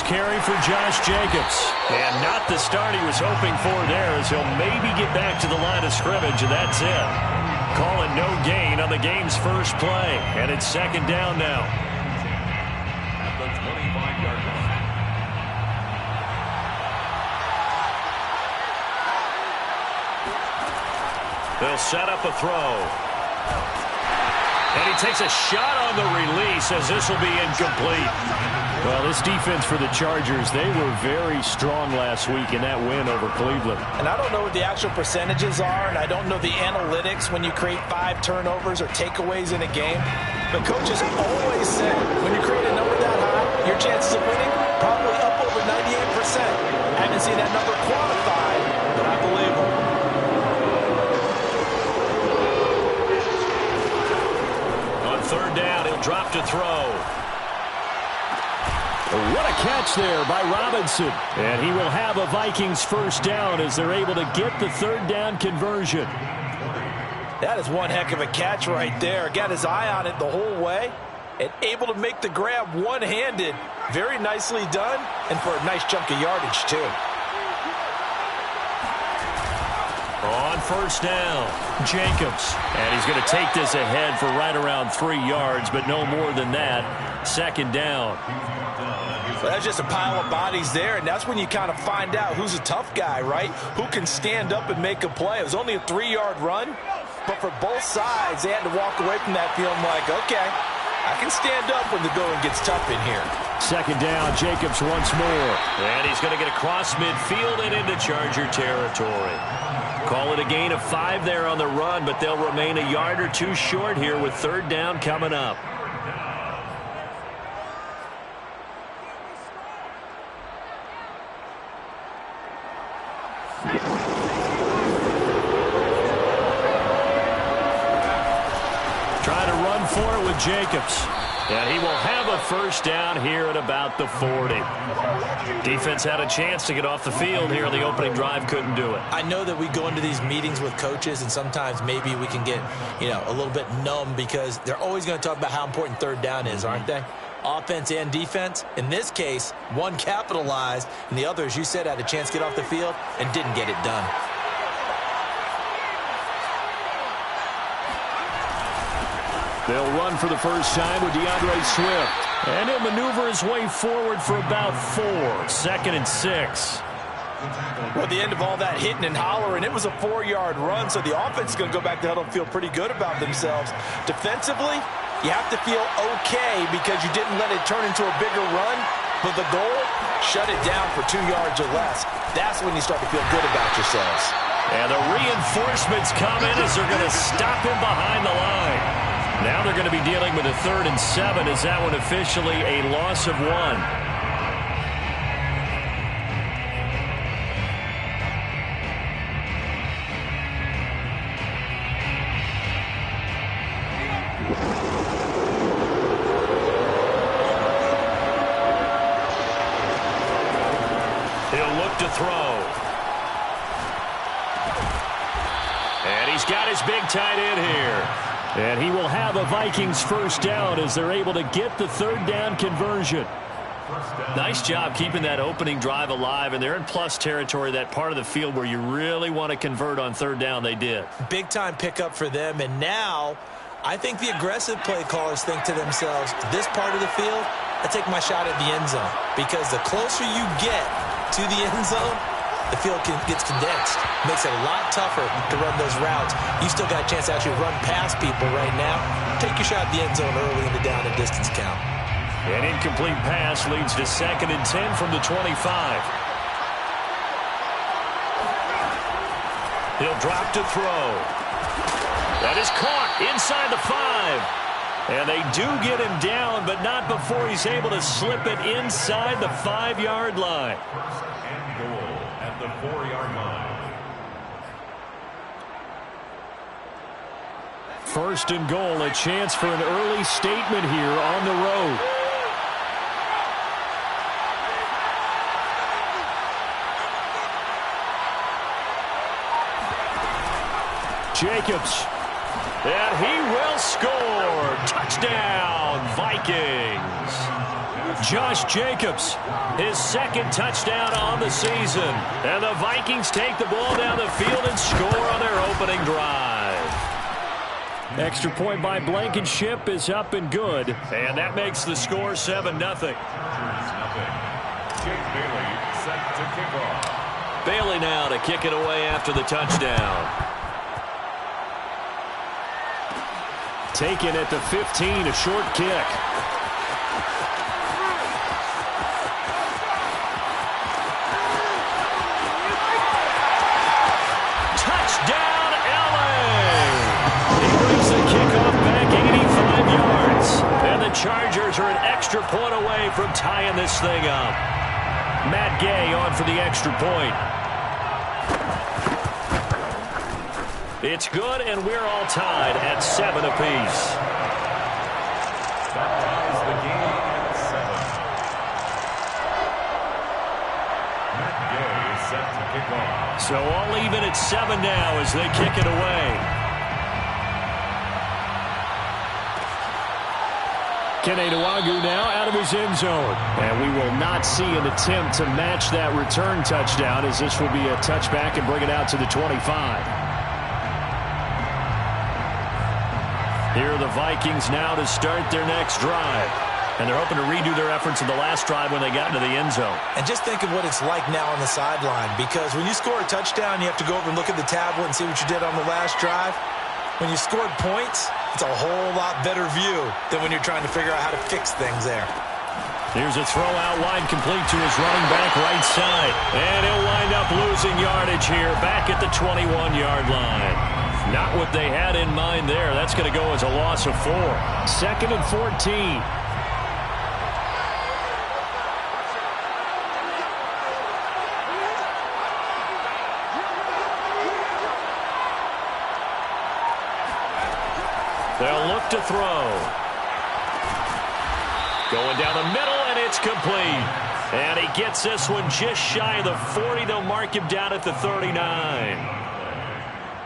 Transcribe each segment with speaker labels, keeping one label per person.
Speaker 1: carry for Josh Jacobs. And not the start he was hoping for there, as he'll maybe get back to the line of scrimmage, and that's it. Call it no gain on the game's first play. And it's second down now.
Speaker 2: At the 25-yard line.
Speaker 1: They'll set up a throw. And he takes a shot on the release, as this will be incomplete. Well, this defense for the Chargers, they were very strong last week in that win over Cleveland.
Speaker 3: And I don't know what the actual percentages are, and I don't know the analytics when you create 5 turnovers or takeaways in a game. But coaches always say, when you create a number that high, your chances of winning probably up over 98%. I haven't seen that number quantified, but I believe them.
Speaker 1: Third down, he'll drop to throw. What a catch there by Robinson. And he will have a Vikings first down as they're able to get the third down conversion.
Speaker 3: That is one heck of a catch right there. Got his eye on it the whole way and able to make the grab one-handed. Very nicely done, and for a nice chunk of yardage, too.
Speaker 1: On first down, Jacobs. And he's going to take this ahead for right around 3 yards, but no more than that. Second down.
Speaker 3: So that's just a pile of bodies there, and that's when you kind of find out who's a tough guy, right? Who can stand up and make a play. It was only a 3-yard run, but for both sides, they had to walk away from that feeling like, okay, I can stand up when the going gets tough in here.
Speaker 1: Second down, Jacobs once more. And he's going to get across midfield and into Charger territory. Call it a gain of 5 there on the run, but they'll remain a yard or two short here with third down coming up. Trying to run for it with Jacobs. And he will have a first down here at about the 40. Defense had a chance to get off the field here on the opening drive, couldn't do it.
Speaker 3: I know that we go into these meetings with coaches, and sometimes maybe we can get, a little bit numb because they're always going to talk about how important third down is, aren't they? Offense and defense. In this case, one capitalized, and the other, as you said, had a chance to get off the field and didn't get it done.
Speaker 1: They'll run for the first time with DeAndre Swift. And he'll maneuver his way forward for about 4. 2nd and 6.
Speaker 3: Well, at the end of all that hitting and hollering, it was a 4-yard run, so the offense is going to go back to huddle and feel pretty good about themselves. Defensively, you have to feel okay because you didn't let it turn into a bigger run, but the goal, shut it down for 2 yards or less. That's when you start to feel good about yourselves.
Speaker 1: And the reinforcements come in as they're going to stop him behind the line. Now they're going to be dealing with a 3rd and 7 as that one officially a loss of 1. He'll look to throw. And he's got his big tight end here. And he will have a Vikings first down as they're able to get the third down conversion. Nice job keeping that opening drive alive, and they're in plus territory, that part of the field where you really want to convert on third down. They did.
Speaker 3: Big-time pickup for them, and now I think the aggressive play callers think to themselves, this part of the field, I take my shot at the end zone, because the closer you get to the end zone, the field gets condensed. Makes it a lot tougher to run those routes. You still got a chance to actually run past people right now. Take your shot at the end zone early in the down and distance count.
Speaker 1: An incomplete pass leads to 2nd and 10 from the 25. He'll drop to throw. That is caught inside the 5. And they do get him down, but not before he's able to slip it inside the 5-yard line.
Speaker 2: At the 4-yard line.
Speaker 1: First and goal, a chance for an early statement here on the road. Jacobs. And he will score. Touchdown, Vikings. Josh Jacobs, his second touchdown on the season. And the Vikings take the ball down the field and score on their opening drive. Extra point by Blankenship is up and good. And that makes the score 7-0.
Speaker 2: Jake Bailey set to kick off.
Speaker 1: Bailey now to kick it away after the touchdown. Taken at the 15, a short kick. Touchdown, LA! He brings the kickoff back 85 yards. And the Chargers are an extra point away from tying this thing up. Matt Gay on for the extra point. It's good, and we're all tied at 7 apiece.
Speaker 2: That ties the game at 7. Matt Gay is set to kick off.
Speaker 1: So all even at 7 now as they kick it away. Kene Nwangwu now out of his end zone. And we will not see an attempt to match that return touchdown, as this will be a touchback and bring it out to the 25. Here are the Vikings now to start their next drive. And they're hoping to redo their efforts in the last drive when they got into the end zone.
Speaker 3: And just think of what it's like now on the sideline, because when you score a touchdown, you have to go over and look at the tablet and see what you did on the last drive. When you scored points, it's a whole lot better view than when you're trying to figure out how to fix things there.
Speaker 1: Here's a throw out wide, complete to his running back right side. And he'll wind up losing yardage here back at the 21-yard line. Not what they had in mind there. That's going to go as a loss of 4. 2nd and 14. They'll look to throw. Going down the middle, and it's complete. And he gets this one just shy of the 40. They'll mark him down at the 39.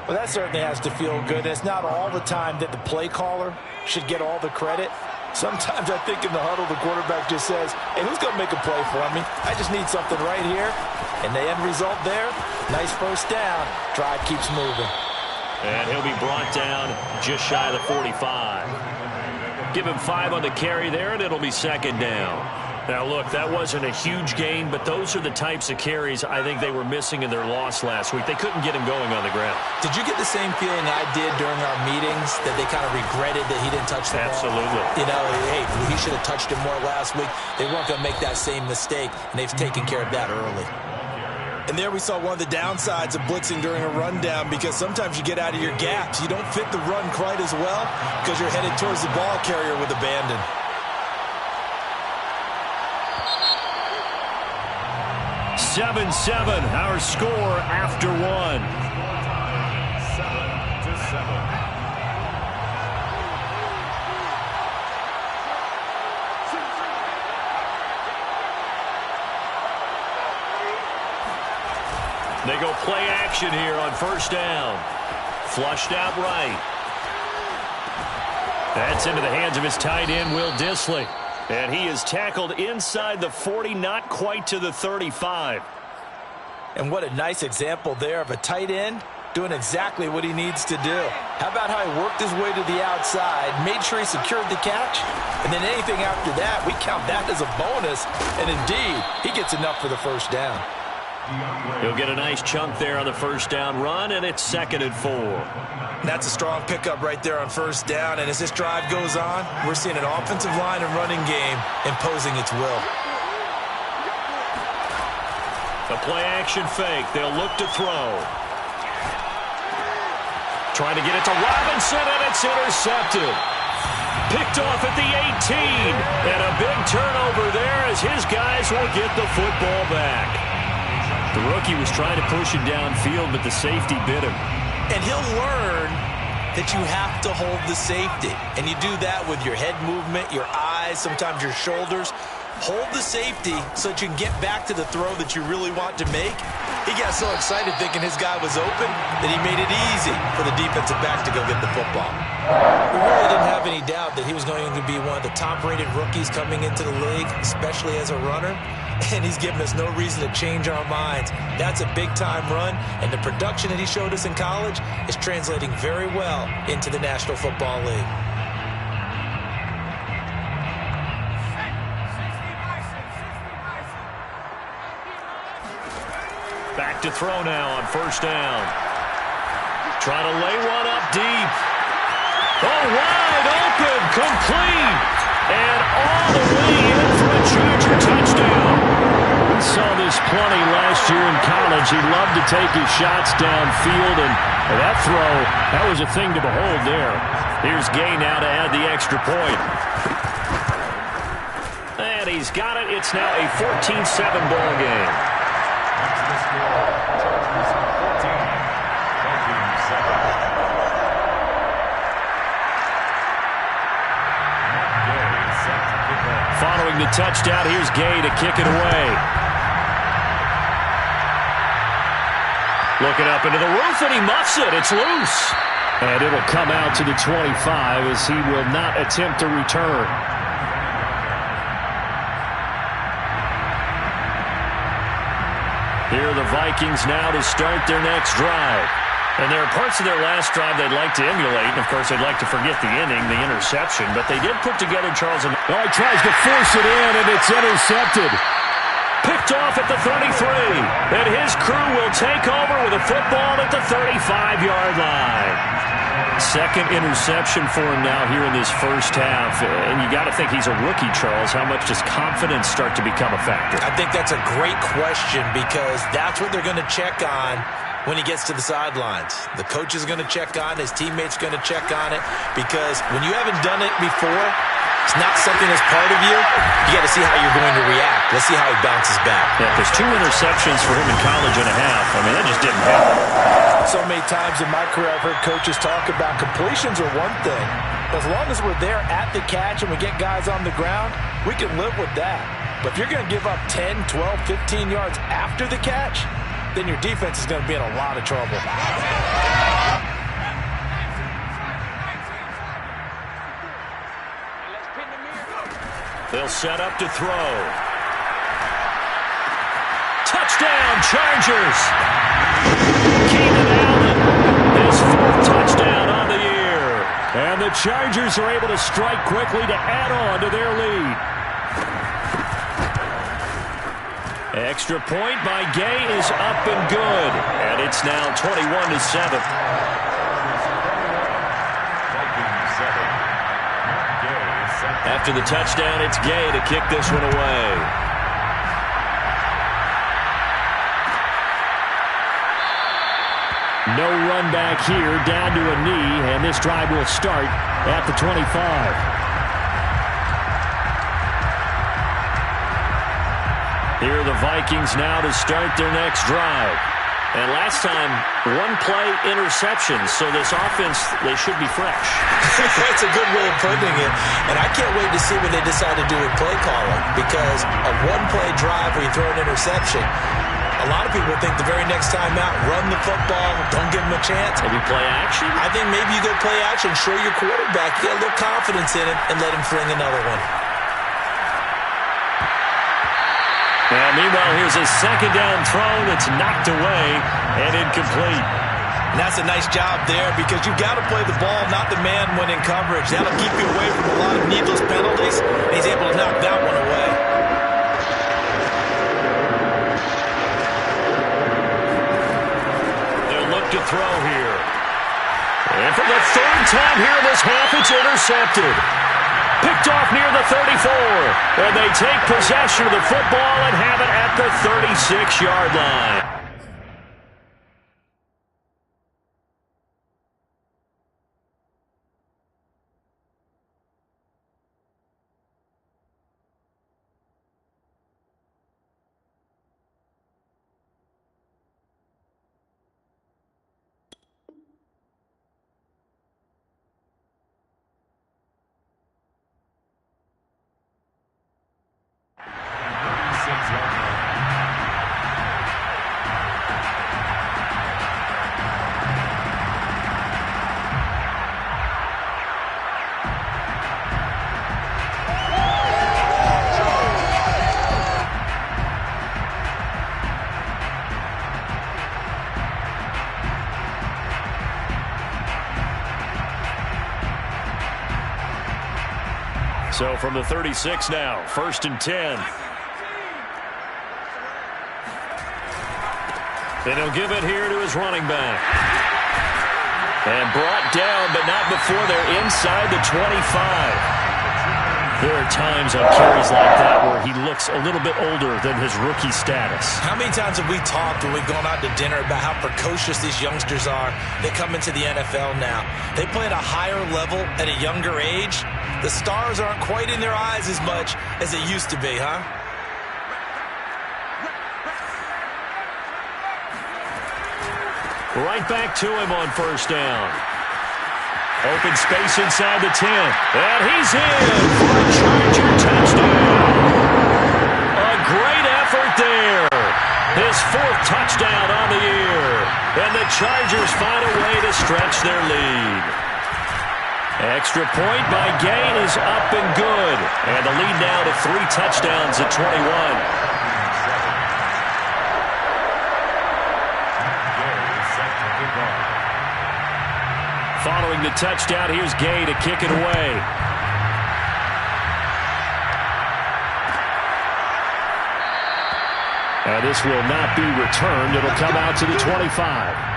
Speaker 3: Well, that certainly has to feel good. It's not all the time that the play caller should get all the credit. Sometimes I think in the huddle, the quarterback just says, hey, who's going to make a play for me? I just need something right here. And the end result there, nice first down. Drive keeps moving.
Speaker 1: And he'll be brought down just shy of the 45. Give him 5 on the carry there, and it'll be 2nd down. Now, look, that wasn't a huge gain, but those are the types of carries I think they were missing in their loss last week. They couldn't get him going on the ground.
Speaker 3: Did you get the same feeling I did during our meetings, that they kind of regretted that he didn't touch the ball?
Speaker 1: Absolutely.
Speaker 3: You know, hey, he should have touched him more last week. They weren't going to make that same mistake, and they've taken care of that early. And there we saw one of the downsides of blitzing during a rundown, because sometimes you get out of your gaps. You don't fit the run quite as well because you're headed towards the ball carrier with abandon.
Speaker 1: 7-7, our score after 1.
Speaker 2: 7-7.
Speaker 1: They go play action here on first down. Flushed out right. That's into the hands of his tight end, Will Dissly. And he is tackled inside the 40, not quite to the 35.
Speaker 3: And what a nice example there of a tight end doing exactly what he needs to do. How about how he worked his way to the outside, made sure he secured the catch, and then anything after that, we count that as a bonus. And indeed, he gets enough for the first down.
Speaker 1: He'll get a nice chunk there on the first down run, and it's 2nd and 4.
Speaker 3: That's a strong pickup right there on first down, and as this drive goes on, we're seeing an offensive line and running game imposing its will.
Speaker 1: A play-action fake. They'll look to throw. Trying to get it to Robinson, and it's intercepted. Picked off at the 18, and a big turnover there as his guys will get the football back. The rookie was trying to push him downfield, but the safety bit him.
Speaker 3: And he'll learn that you have to hold the safety. And you do that with your head movement, your eyes, sometimes your shoulders. hold the safety so that you can get back to the throw that you really want to make. He got so excited thinking his guy was open that he made it easy for the defensive back to go get the football. We really didn't have any doubt that he was going to be one of the top-rated rookies coming into the league, especially as a runner, and he's given us no reason to change our minds. That's a big-time run, and the production that he showed us in college is translating very well into the National Football League.
Speaker 1: Back to throw now on first down. Trying to lay one up deep. Oh, wide open, complete, and all the way in for a Charger touchdown. We saw this plenty last year in college. He loved to take his shots downfield, and that throw, that was a thing to behold there. Here's Gay now to add the extra point. And he's got it. It's now a 14-7 ball game. Following the touchdown, here's Gay to kick it away. Looking up into the roof, and he muffs it. It's loose. And it'll come out to the 25 as he will not attempt to return. Here are the Vikings now to start their next drive. And there are parts of their last drive they'd like to emulate. And, of course, they'd like to forget the inning, the interception. But they did put together Charles. Oh, he tries to force it in, and it's intercepted. Picked off at the 33. And his crew will take over with a football at the 35-yard line. Second interception for him now here in this first half. And you got to think he's a rookie, Charles. How much does confidence start to become a factor?
Speaker 3: I think that's a great question because that's what they're going to check on when he gets to the sidelines. The coach is going to check on it. His teammates going to check on it because when you haven't done it before, it's not something that's part of you. You got to see how you're going to react. Let's see how he bounces back.
Speaker 1: Yeah, because 2 interceptions for him in college and a half. I mean, that just didn't happen.
Speaker 4: So many times in my career I've heard coaches talk about completions are one thing. As long as we're there at the catch and we get guys on the ground, we can live with that. But if you're going to give up 10, 12, 15 yards after the catch, then your defense is going to be in a lot of trouble.
Speaker 1: They'll set up to throw. Touchdown, Chargers! Keenan Allen, his 4th touchdown on the year. And the Chargers are able to strike quickly to add on to their lead. Extra point by Gay is up and good. And it's now 21-7. After the touchdown, it's Gay to kick this one away. No run back here, down to a knee, and this drive will start at the 25. Here are the Vikings now to start their next drive. And last time, 1-play interception, so this offense, they should be fresh.
Speaker 3: That's a good way of putting it. And I can't wait to see what they decide to do with play calling because a 1-play drive where you throw an interception, a lot of people think the very next time out, run the football, don't give them a chance.
Speaker 1: Maybe play action?
Speaker 3: I think maybe you go play action, show your quarterback, get a little confidence in it, and let him fling another one.
Speaker 1: Well, meanwhile, here's a second down throw that's knocked away and incomplete.
Speaker 3: And that's a nice job there because you've got to play the ball, not the man when in coverage. That'll keep you away from a lot of needless penalties. And he's able to knock that one away.
Speaker 1: They'll look to throw here. And for the 3rd time here in this half, it's intercepted. Picked off near the 34. And they take possession of the football and have it at the 36-yard line. So from the 36 now, 1st and 10. And he'll give it here to his running back. And brought down, but not before they're inside the 25. There are times on carries like that where he looks a little bit older than his rookie status.
Speaker 3: How many times have we talked when we've gone out to dinner about how precocious these youngsters are? They come into the NFL now. They play at a higher level at a younger age. The stars aren't quite in their eyes as much as they used to be, huh?
Speaker 1: Right back to him on 1st down. Open space inside the 10. And he's in for a Charger touchdown. A great effort there. His 4th touchdown on the year. And the Chargers find a way to stretch their lead. Extra point by Gain is up and good. And the lead now to 3 touchdowns at 21. Following the touchdown, here's Gay to kick it away. And this will not be returned. It'll come out to the 25.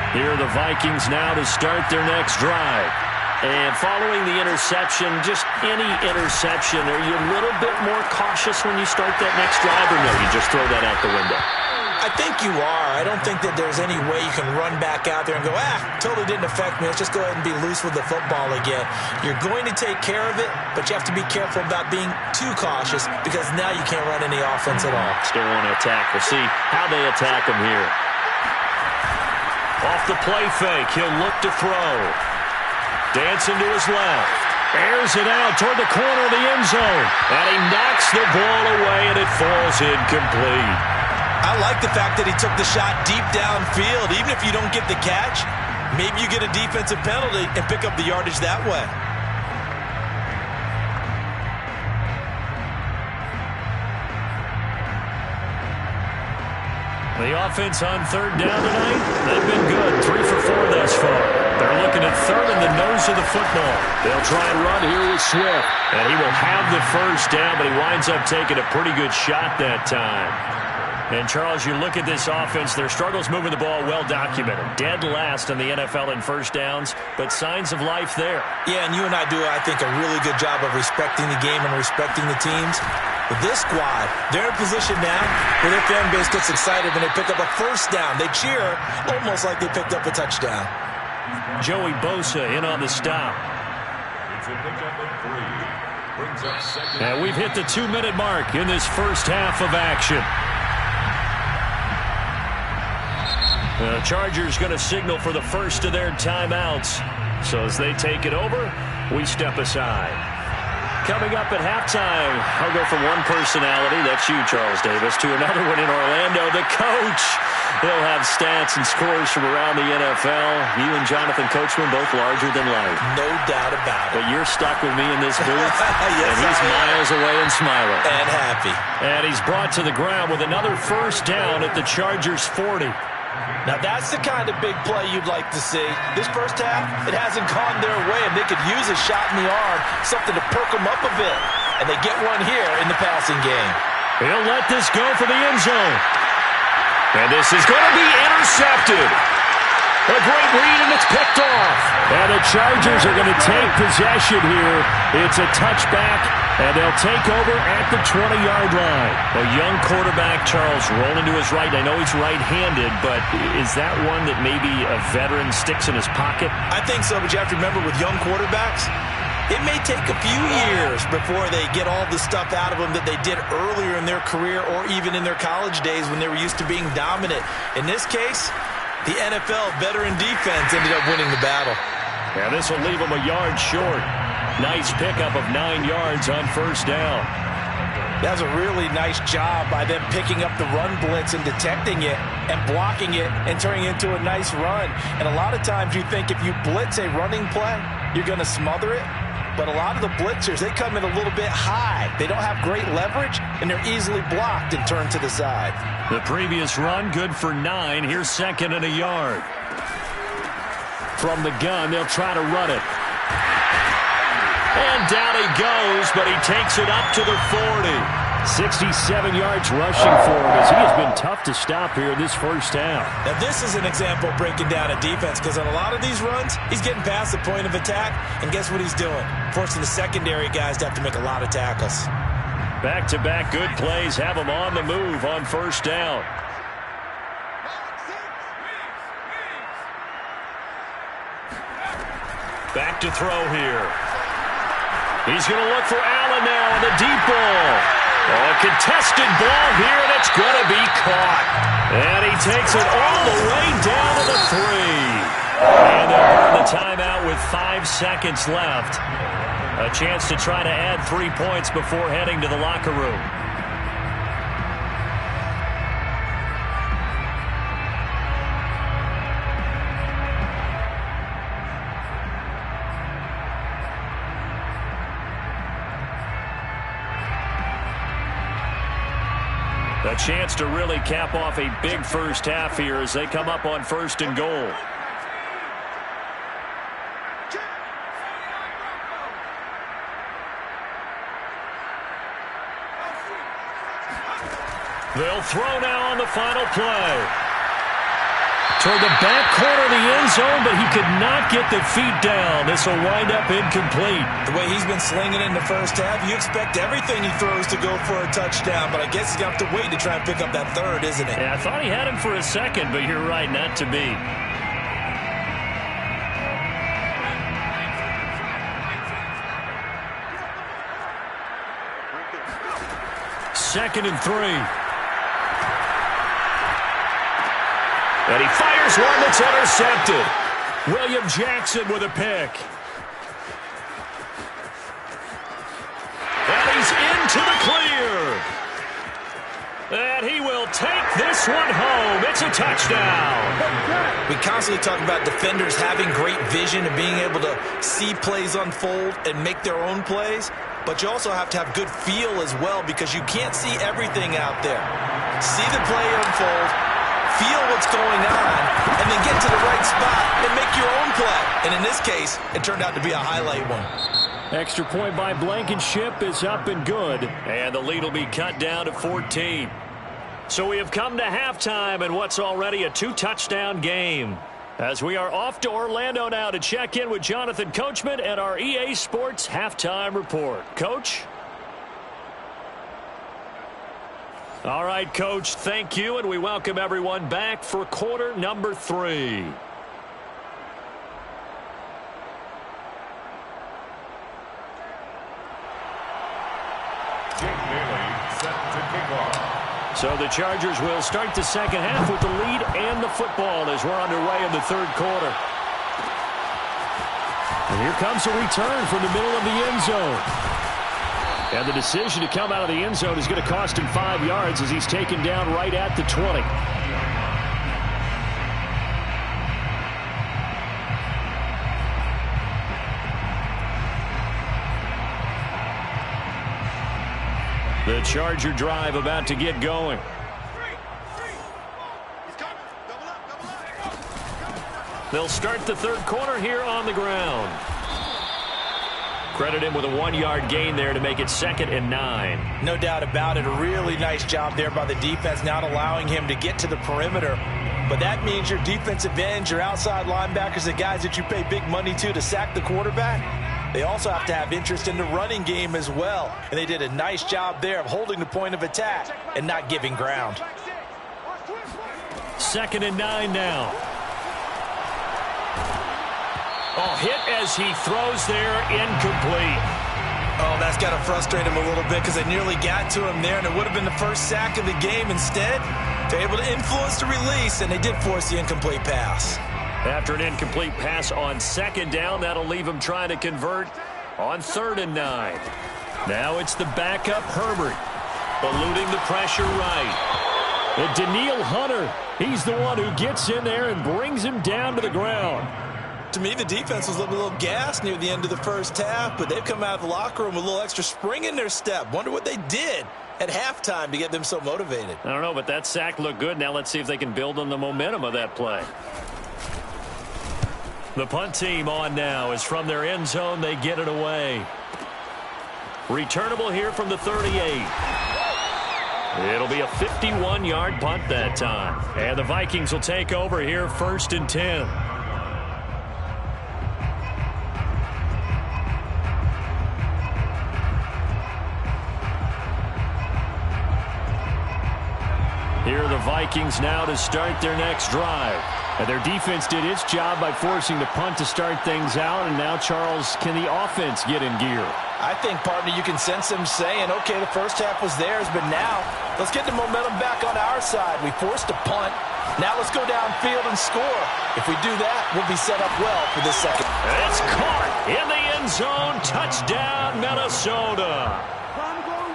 Speaker 1: Here are the Vikings now to start their next drive. And following the interception, just any interception, are you a little bit more cautious when you start that next drive, or no, you just throw that out the window?
Speaker 3: I think you are. I don't think that there's any way you can run back out there and go, totally didn't affect me. Let's just go ahead and be loose with the football again. You're going to take care of it, but you have to be careful about being too cautious because now you can't run any offense at all.
Speaker 1: Still want to attack. We'll see how they attack him here. Off the play fake, he'll look to throw. Dancing to his left. Airs it out toward the corner of the end zone. And he knocks the ball away, and it falls incomplete.
Speaker 3: I like the fact that he took the shot deep downfield. Even if you don't get the catch, maybe you get a defensive penalty and pick up the yardage that way.
Speaker 1: The offense on 3rd down tonight, they've been good. 3 for 4 thus far. They're looking at 3rd in the nose of the football. They'll try and run here with Swift. And he will have the 1st down, but he winds up taking a pretty good shot that time. And, Charles, you look at this offense, their struggles moving the ball well documented. Dead last in the NFL in 1st downs, but signs of life there.
Speaker 3: Yeah, and you and I do, I think, a really good job of respecting the game and respecting the teams. With this squad, they're in position now where their fan base gets excited when they pick up a 1st down. They cheer almost like they picked up a touchdown.
Speaker 1: Joey Bosa in on the stop.
Speaker 2: It's a pickup of 3. Brings up 2nd.
Speaker 1: And we've hit the 2-minute mark in this first half of action. The Chargers going to signal for the first of their timeouts. So as they take it over, we step aside. Coming up at halftime, I'll go from one personality, that's you, Charles Davis, to another one in Orlando, the coach. He'll have stats and scores from around the NFL. You and Jonathan Coachman, both larger than life.
Speaker 3: No doubt about it.
Speaker 1: But you're stuck with me in this booth,
Speaker 3: yes,
Speaker 1: and he's miles away and smiling.
Speaker 3: And happy.
Speaker 1: And he's brought to the ground with another 1st down at the Chargers' 40.
Speaker 3: Now, that's the kind of big play you'd like to see. This first half, it hasn't gone their way, and they could use a shot in the arm, something to perk them up a bit. And they get one here in the passing game.
Speaker 1: He'll let this go for the end zone. And this is going to be intercepted. A great read, and it's picked off. And the Chargers are going to take possession here. It's a touchback, and they'll take over at the 20-yard line. A young quarterback, Charles, rolling to his right. I know he's right-handed, but is that one that maybe a veteran sticks in his pocket?
Speaker 3: I think so, but you have to remember with young quarterbacks, it may take a few years before they get all the stuff out of them that they did earlier in their career or even in their college days when they were used to being dominant. In this case, the NFL veteran defense ended up winning the battle.
Speaker 1: Yeah, this will leave them a yard short. Nice pickup of 9 yards on 1st down.
Speaker 4: That was a really nice job by them picking up the run blitz and detecting it and blocking it and turning it into a nice run. And a lot of times you think if you blitz a running play, you're going to smother it. But a lot of the blitzers, they come in a little bit high. They don't have great leverage, and they're easily blocked and turned to the side.
Speaker 1: The previous run, good for 9. Here's 2nd and a yard. From the gun, they'll try to run it. And down he goes, but he takes it up to the 40. 67 yards rushing for him as he has been tough to stop here in this first half.
Speaker 3: Now this is an example of breaking down a defense, because on a lot of these runs, he's getting past the point of attack, and guess what he's doing? Forcing the secondary guys to have to make a lot of tackles.
Speaker 1: Back-to-back good plays have him on the move on first down. Back to throw here. He's going to look for Allen now on the deep ball. A contested ball here, and it's going to be caught. And he takes it all the way down to the 3. And they'll burn the timeout with 5 seconds left. A chance to try to add 3 points before heading to the locker room. A chance to really cap off a big first half here as they come up on 1st and goal. They'll throw now on the final play. Toward the back corner of the end zone, but he could not get the feet down. This will wind up incomplete.
Speaker 3: The way he's been slinging in the first half, you expect everything he throws to go for a touchdown, but I guess he's going to have to wait to try and pick up that 3rd, isn't it?
Speaker 1: Yeah, I thought he had him for a second, but you're right, not to be. Second and 3. And he fires one that's intercepted. William Jackson with a pick. And he's into the clear. And he will take this one home. It's a touchdown.
Speaker 3: We constantly talk about defenders having great vision and being able to see plays unfold and make their own plays. But you also have to have good feel as well, because you can't see everything out there. See the play unfold, feel what's going on, and then get to the right spot and make your own play. And in this case, it turned out to be a highlight one.
Speaker 1: Extra point by Blankenship is up and good. And the lead will be cut down to 14. So we have come to halftime in what's already a 2-touchdown game. As we are off to Orlando now to check in with Jonathan Coachman and our EA Sports Halftime Report. Coach? All right, Coach, thank you, and we welcome everyone back for quarter number 3.
Speaker 2: Jake Bailey set to kick off.
Speaker 1: So the Chargers will start the second half with the lead and the football as we're underway in the 3rd quarter. And here comes a return from the middle of the end zone. And the decision to come out of the end zone is going to cost him 5 yards as he's taken down right at the 20. The Charger drive about to get going. They'll start the 3rd quarter here on the ground. Credit him with a 1-yard gain there to make it 2nd and 9.
Speaker 3: No doubt about it. A really nice job there by the defense, not allowing him to get to the perimeter. But that means your defensive ends, your outside linebackers, the guys that you pay big money to sack the quarterback, they also have to have interest in the running game as well. And they did a nice job there of holding the point of attack and not giving ground.
Speaker 1: 2nd and 9 now. Oh, hit as he throws there, incomplete.
Speaker 3: Oh, that's got to frustrate him a little bit because they nearly got to him there, and it would have been the first sack of the game. Instead, they're able to influence the release, and they did force the incomplete pass.
Speaker 1: After an incomplete pass on 2nd down, that'll leave him trying to convert on 3rd and 9. Now it's the backup Herbert. eluding the pressure right. And Danielle Hunter, he's the one who gets in there and brings him down to the ground.
Speaker 3: To me, the defense was a little gassed near the end of the first half, but they've come out of the locker room with a little extra spring in their step. Wonder what they did at halftime to get them so motivated.
Speaker 1: I don't know, but that sack looked good. Now let's see if they can build on the momentum of that play. The punt team on now is from their end zone. They get it away. Returnable here from the 38. It'll be a 51-yard punt that time. And the Vikings will take over here 1st and 10. Here are the Vikings now to start their next drive. And their defense did its job by forcing the punt to start things out. And now, Charles, can the offense get in gear?
Speaker 4: I think, partner, you can sense them saying, okay, the first half was theirs, but now let's get the momentum back on our side. We forced a punt. Now let's go downfield and score. If we do that, we'll be set up well for this second.
Speaker 1: It's caught in the end zone. Touchdown, Minnesota.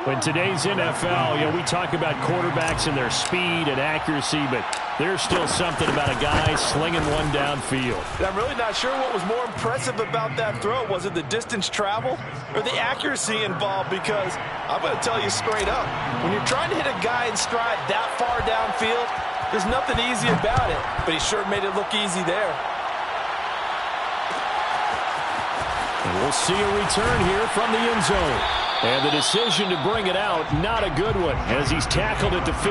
Speaker 1: In today's NFL, we talk about quarterbacks and their speed and accuracy, but there's still something about a guy slinging one downfield.
Speaker 4: I'm really not sure what was more impressive about that throw. Was it the distance travel or the accuracy involved? Because I'm going to tell you straight up, when you're trying to hit a guy in stride that far downfield, there's nothing easy about it, but he sure made it look easy there.
Speaker 1: And we'll see a return here from the end zone. And the decision to bring it out, not a good one, as he's tackled at the 15.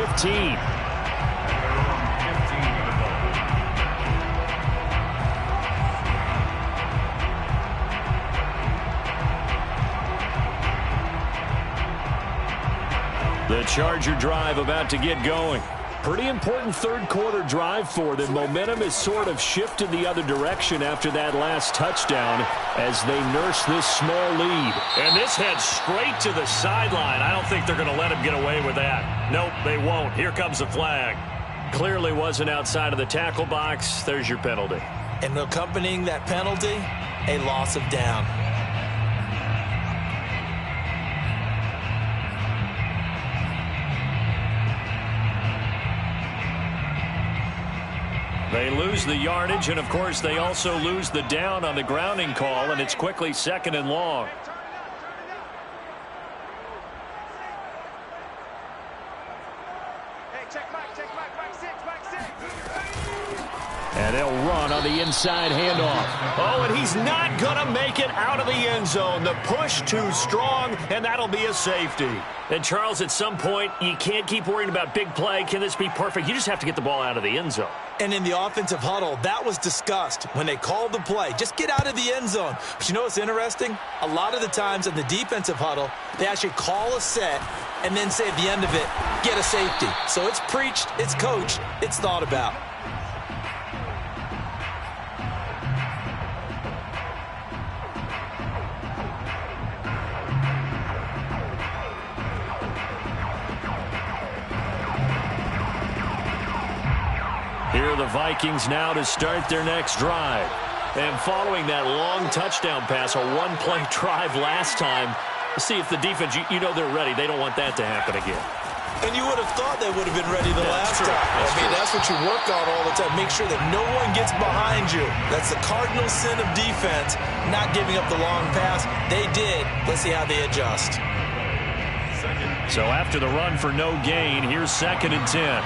Speaker 1: The Charger drive about to get going. Pretty important third quarter drive for them. Momentum has sort of shifted the other direction after that last touchdown as they nurse this small lead. And this heads straight to the sideline. I don't think they're going to let him get away with that. Nope, they won't. Here comes the flag. Clearly wasn't outside of the tackle box. There's your penalty.
Speaker 3: And accompanying that penalty, a loss of down.
Speaker 1: They lose the yardage, and, of course, they also lose the down on the grounding call, and it's quickly 2nd and long. And they'll run on the inside handoff. Oh, and he's not going to make it out of the end zone. The push too strong, and that'll be a safety. And, Charles, at some point, you can't keep worrying about big play. Can this be perfect? You just have to get the ball out of the end zone.
Speaker 3: And in the offensive huddle, that was discussed when they called the play. Just get out of the end zone. But you know what's interesting? A lot of the times in the defensive huddle, they actually call a set and then say at the end of it, get a safety. So it's preached, it's coached, it's thought about.
Speaker 1: Here are the Vikings now to start their next drive. And following that long touchdown pass, a one-play drive last time, see if the defense, you know they're ready. They don't want that to happen again.
Speaker 3: And you would have thought they would have been ready the last time. That's what you work on all the time. Make sure that no one gets behind you. That's the cardinal sin of defense, not giving up the long pass. They did. Let's see how they adjust.
Speaker 1: So after the run for no gain, here's 2nd and 10.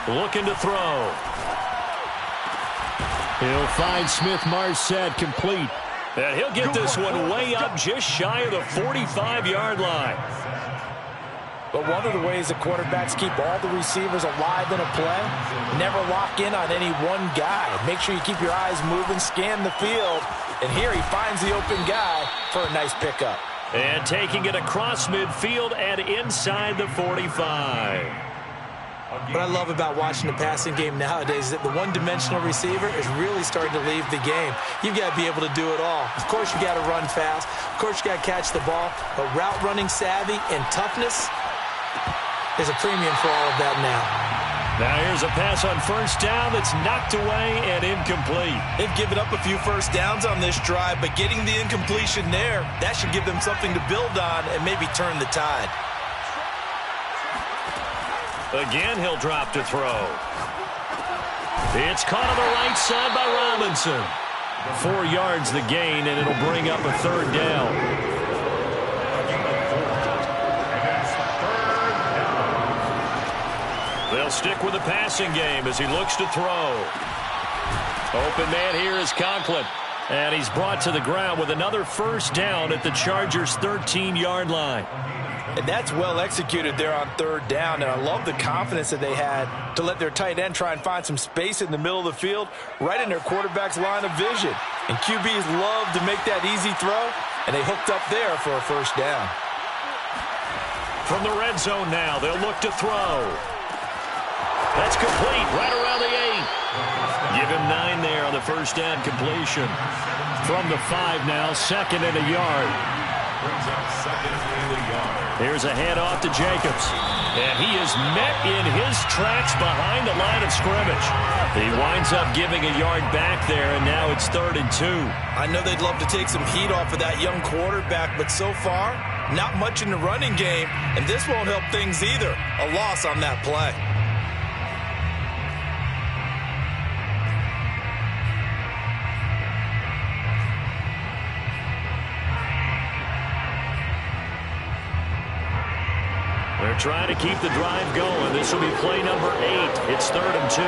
Speaker 1: Looking to throw. He'll find Smith-Marsette complete. And he'll get this one way up just shy of the 45-yard line.
Speaker 4: But one of the ways the quarterbacks keep all the receivers alive in a play, never lock in on any one guy. Make sure you keep your eyes moving, scan the field. And here he finds the open guy for a nice pickup.
Speaker 1: And taking it across midfield and inside the 45.
Speaker 3: What I love about watching the passing game nowadays is that the one-dimensional receiver is really starting to leave the game. You've got to be able to do it all. Of course, you got to run fast. Of course, you got to catch the ball. But route running savvy and toughness, there's a premium for all of that now.
Speaker 1: Now here's a pass on first down that's knocked away and incomplete.
Speaker 3: They've given up a few first downs on this drive, but getting the incompletion there, that should give them something to build on and maybe turn the tide.
Speaker 1: Again, he'll drop to throw. It's caught on the right side by Robinson. 4 yards the gain, and it'll bring up a third down. They'll stick with the passing game as he looks to throw. Open man here is Conklin. And he's brought to the ground with another first down at the Chargers' 13-yard line.
Speaker 4: And that's well executed there on third down. And I love the confidence that they had to let their tight end try and find some space in the middle of the field, right in their quarterback's line of vision. And QBs love to make that easy throw, and they hooked up there for a first down.
Speaker 1: From the red zone now, they'll look to throw. That's complete, right around the 8. Give him 9 there on the first down completion. From the 5 now, second and a yard. Here's a handoff to Jacobs. And he is met in his tracks behind the line of scrimmage. He winds up giving a yard back there, and now it's 3rd and 2.
Speaker 3: I know they'd love to take some heat off of that young quarterback, but so far, not much in the running game, and this won't help things either. A loss on that play.
Speaker 1: They're trying to keep the drive going. This will be play number 8. It's 3rd and 2.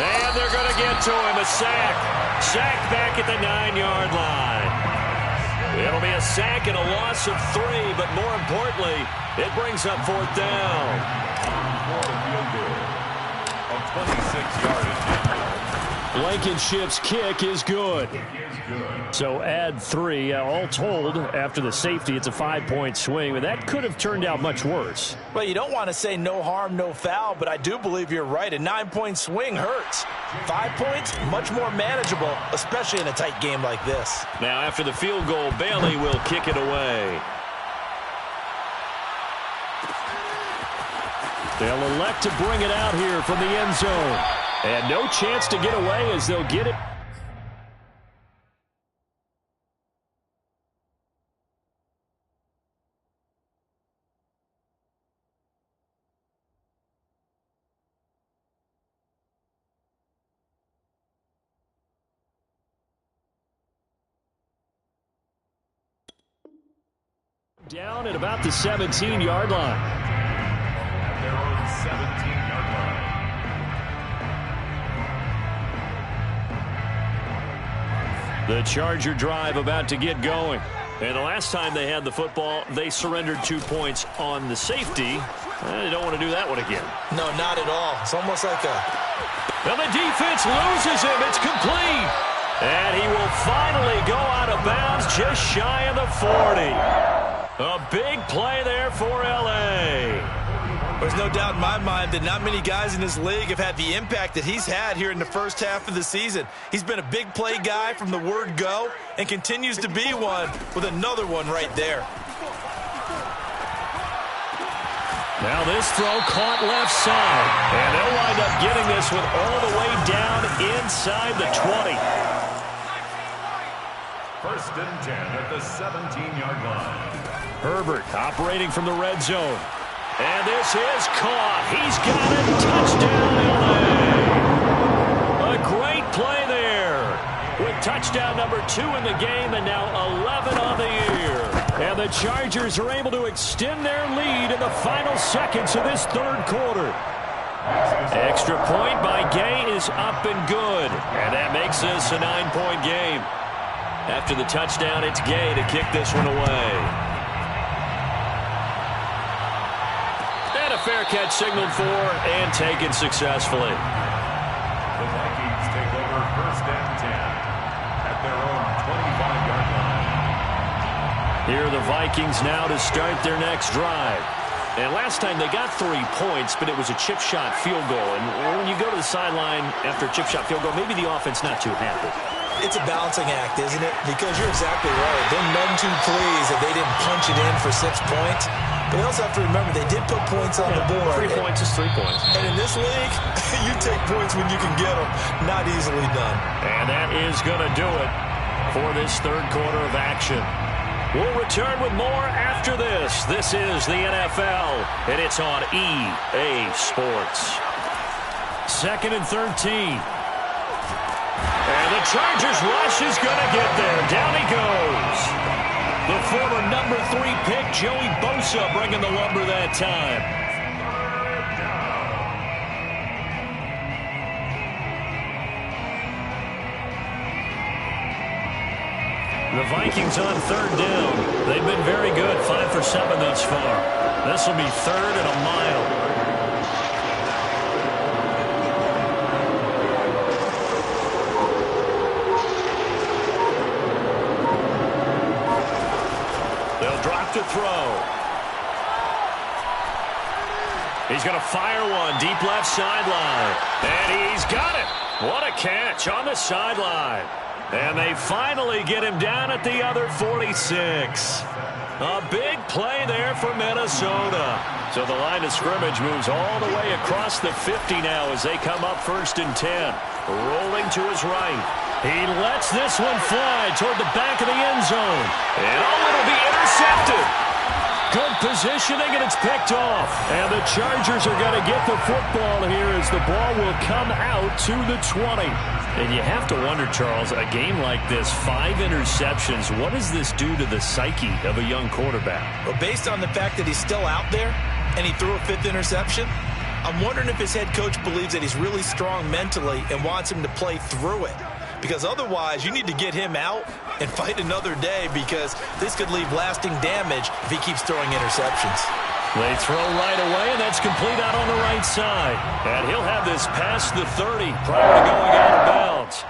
Speaker 1: And they're going to get to him. A sack. Sack back at the 9-yard line. It'll be a sack and a loss of 3, but more importantly, it brings up 4th down.
Speaker 2: Of 26 yardage.
Speaker 1: Blankenship's kick is good. So add 3. All told, after the safety, it's a 5-point swing. But that could have turned out much worse.
Speaker 4: Well, you don't want to say no harm, no foul, but I do believe you're right. A 9-point swing hurts. 5 points, much more manageable, especially in a tight game like this.
Speaker 1: Now, after the field goal, Bailey will kick it away. They'll elect to bring it out here from the end zone. And no chance to get away as they'll get it. Down at about the 17-yard line.
Speaker 2: At their own 17-yard line.
Speaker 1: The Charger drive about to get going. And the last time they had the football, they surrendered 2 points on the safety. They don't want to do that one again.
Speaker 3: No, not at all. It's almost like a...
Speaker 1: Well, the defense loses him. It's complete. And he will finally go out of bounds just shy of the 40. A big play there for L.A.
Speaker 3: There's no doubt in my mind that not many guys in this league have had the impact that he's had here in the first half of the season. He's been a big play guy from the word go and continues to be one with another one right there.
Speaker 1: Now this throw caught left side. And they'll wind up getting this one all the way down inside the 20.
Speaker 2: 1st and 10 at the 17-yard line.
Speaker 1: Herbert operating from the red zone. And this is caught. He's got it. Touchdown, L.A. A great play there. With touchdown number 2 in the game and now 11 on the year. And the Chargers are able to extend their lead in the final seconds of this 3rd quarter. Extra point by Gay is up and good. And that makes this a 9-point game. After the touchdown, it's Gay to kick this one away. And a fair catch signaled for and taken successfully.
Speaker 2: The Vikings take over 1st and 10 at their own 25-yard line.
Speaker 1: Here are the Vikings now to start their next drive. And last time they got 3 points, but it was a chip shot field goal. And when you go to the sideline after a chip shot field goal, maybe the offense not too happy.
Speaker 3: It's a balancing act, isn't it? Because you're exactly right. They're none too pleased that they didn't punch it in for 6 points. But they also have to remember they did put points on the board.
Speaker 1: 3 points is 3 points.
Speaker 3: And in this league, you take points when you can get them. Not easily done.
Speaker 1: And that is going to do it for this third quarter of action. We'll return with more after this. This is the NFL, and it's on EA Sports. 2nd and 13. And the Chargers rush is going to get there. Down he goes. The former number 3 pick, Joey Bosa, bringing the lumber that time. The Vikings on 3rd down. They've been very good, 5 for 7 thus far. This will be 3rd and a mile. To throw. He's going to fire one deep left sideline. And he's got it. What a catch on the sideline. And they finally get him down at the other 46. A big play there for Minnesota. So the line of scrimmage moves all the way across the 50 now as they come up 1st and 10. Rolling to his right. He lets this one fly toward the back of the end zone. And it'll be intercepted. Good positioning, and it's picked off. And the Chargers are going to get the football here as the ball will come out to the 20. And you have to wonder, Charles, a game like this, 5 interceptions, what does this do to the psyche of a young quarterback?
Speaker 3: Well, based on the fact that he's still out there and he threw a 5th interception, I'm wondering if his head coach believes that he's really strong mentally and wants him to play through it. Because otherwise, you need to get him out and fight another day, because this could leave lasting damage if he keeps throwing interceptions.
Speaker 1: They throw right away, and that's complete out on the right side. And he'll have this past the 30 prior to going out of bounds.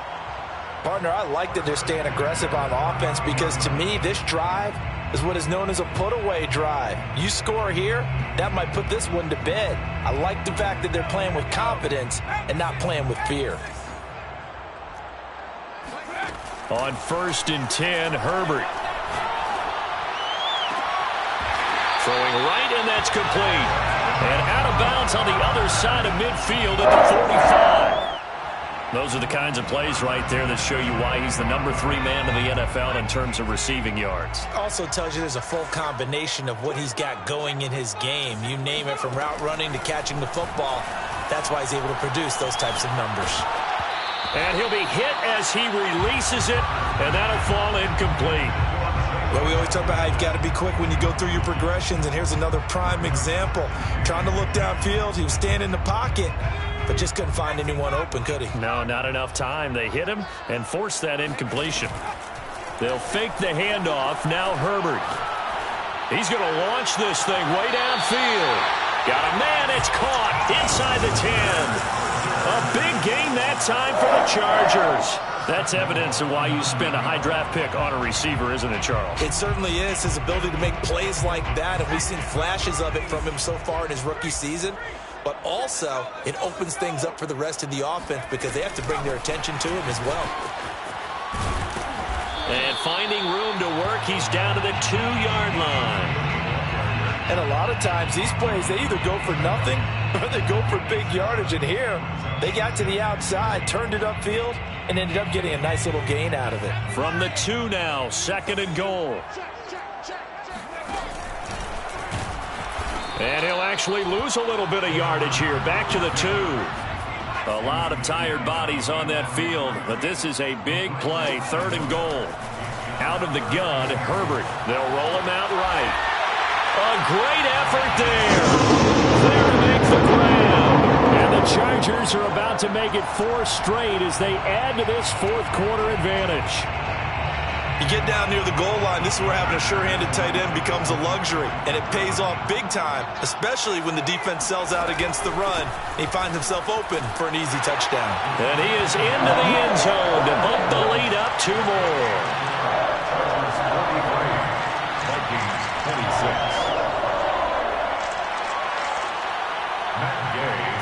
Speaker 4: Partner, I like that they're staying aggressive on offense, because to me, this drive is what is known as a put-away drive. You score here, that might put this one to bed. I like the fact that they're playing with confidence and not playing with fear.
Speaker 1: On 1st and 10, Herbert. Throwing right, and that's complete. And out of bounds on the other side of midfield at the 45. Those are the kinds of plays right there that show you why he's the number 3 man in the NFL in terms of receiving yards.
Speaker 3: Also tells you there's a full combination of what he's got going in his game. You name it, from route running to catching the football. That's why he's able to produce those types of numbers.
Speaker 1: And he'll be hit as he releases it, and that'll fall incomplete.
Speaker 3: Well, we always talk about how you've got to be quick when you go through your progressions, and here's another prime example. Trying to look downfield, he was standing in the pocket, but just couldn't find anyone open, could he?
Speaker 1: No, not enough time. They hit him and forced that incompletion. They'll fake the handoff. Now Herbert. He's going to launch this thing way downfield. Got a man. It's caught inside the 10. A big game that time for the Chargers. That's evidence of why you spend a high draft pick on a receiver, isn't it, Charles?
Speaker 3: It certainly is. His ability to make plays like that, and we've seen flashes of it from him so far in his rookie season. But also, it opens things up for the rest of the offense, because they have to bring their attention to him as well.
Speaker 1: And finding room to work, he's down to the 2-yard line.
Speaker 4: And a lot of times, these plays, they either go for nothing or they go for big yardage. And here, they got to the outside, turned it upfield, and ended up getting a nice little gain out of it.
Speaker 1: From the 2 now, 2nd and goal. And he'll actually lose a little bit of yardage here. Back to the 2. A lot of tired bodies on that field, but this is a big play. 3rd and goal. Out of the gun, Herbert. They'll roll him out right. A great effort there. There to make the grab. And the Chargers are about to make it 4 straight as they add to this 4th quarter advantage.
Speaker 3: You get down near the goal line, this is where having a sure-handed tight end becomes a luxury. And it pays off big time, especially when the defense sells out against the run. And he finds himself open for an easy touchdown.
Speaker 1: And he is into the end zone to bump the lead up 2 more.
Speaker 2: Vikings 26.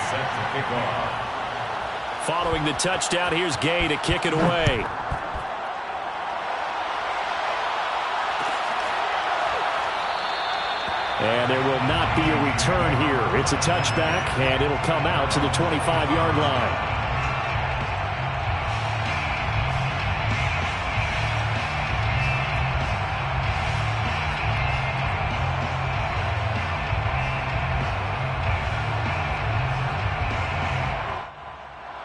Speaker 2: Set to kick off.
Speaker 1: Following the touchdown, here's Gay to kick it away. And there will not be a return here. It's a touchback, and it'll come out to the 25-yard line.